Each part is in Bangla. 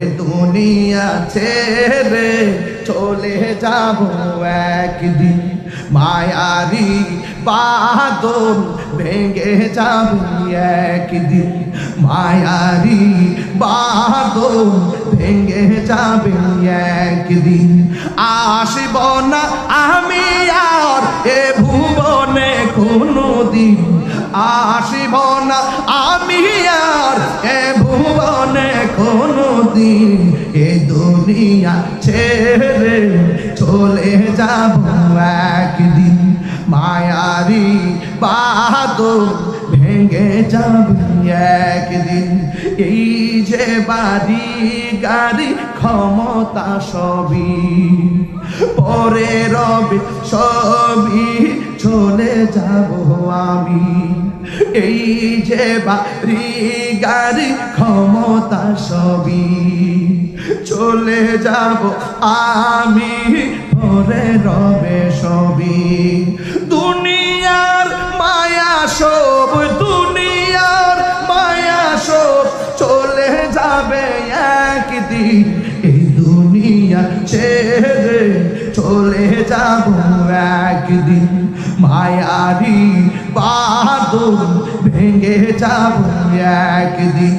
দুনিয়া ছেড়ে চলে যাব একদিন, মায়ারি বাদল ভেঙে যাবে একদিন, মায়ারি বাদল ভেঙে যাবে একদিন। আসব না আমি আর এ ভুবনে কোনদিন, আসব না আমি আর এ ভুবনে কোনদিন, এ দুনিয়া ছেড়ে চলে যাব একদিন, মায়ারি বাদল ভেঙে যাবে একদিন। এই যে বাড়ি গাড়ি ক্ষমতা সবই পরে রবে সবই চলে যাব আমি, এই যে বাড়ি গাড়ি ক্ষমতা সবই চলে যাব আমি, পরে রবে সবই। দুনিয়ার মায়া সব, দুনিয়ার মায়া সব চলে যাবে একদিন, এই দুনিয়া ছেড়ে চলে যাব একদিন, মায়ারি বাদল ভেঙে যাব একদিন।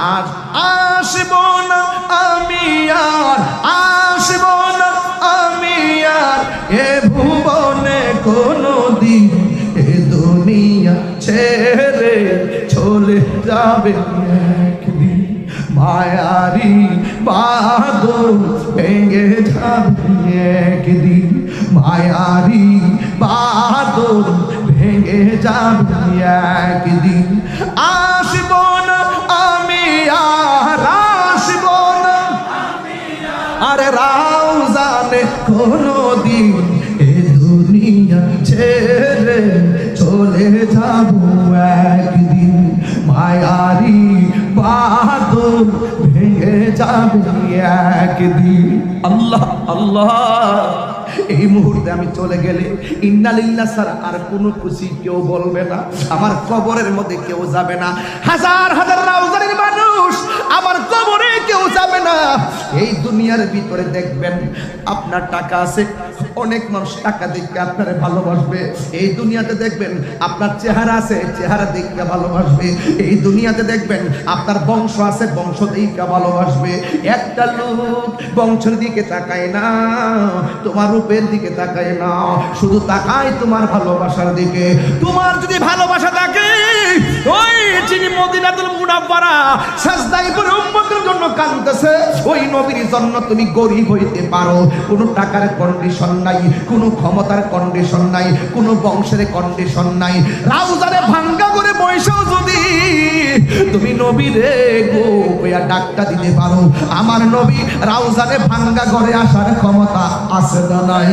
আর আসব না আমি আর, আসব না আমি আর এ ভুবনে কোনদিন, এ দুনিয়া ছেড়ে চলে যাবে একদিন, মায়ারি বাদল ভেঙে যাবে একদিন, মায়ারি বাদল ভেঙে যাবে একদিন। আসব না আমি আর, আসব না আরে রাউজানে কোনদিন, এ দুনিয়া ছেড়ে চলে যাব একদিন, মায়ারি বাদল ভেঙে যাবে একদিন। আল্লাহ আল্লাহ, এই মুহূর্তে আমি চলে গেলে ইন্না লিল্লাহ ছাড়া আর কোনো খুশি কেউ বলবে না, আমার কবরের মধ্যে কেউ যাবে না, হাজার হাজার রাউজানের মানুষ আমার কবরে কেউ যাবে না। এই দুনিয়ার ভিতরে দেখবেন আপনার টাকা আছে, অনেক মানুষ টাকা দেখে আপনারে ভালোবাসবে। এই দুনিয়াতে দেখবেন আপনার চেহারা আছে, চেহারা দেখে ভালোবাসবে। এই দুনিয়াতে দেখবেন আপনার বংশ আছে, বংশ দেখে ভালোবাসবে। একটা লোক বংশের দিকে তাকায় না, তোমার রূপের দিকে তাকায় না, শুধু তাকায় তোমার ভালোবাসার দিকে। তোমার যদি ভালোবাসা থাকে, ওই যিনি মদিনাতুল মুনাওয়ারা সাজদায় করে উম্মতের জন্য কাঁদতেছে, ওই নবীর জন্য তুমি গরিব হইতে পারো, কোনো টাকার কন্ডিশন নাই, কোনো ক্ষমতার কন্ডিশন নাই, কোনো বংশের কন্ডিশন নাই। রাউজারে ভাঙ্গা করে বৈশাও যদি তুমি নবীরে গো কইয়া ডাকটা দিতে পারো, আমার নবী রাউজারে ভাঙ্গা ঘরে আসার ক্ষমতা আছে না নাই?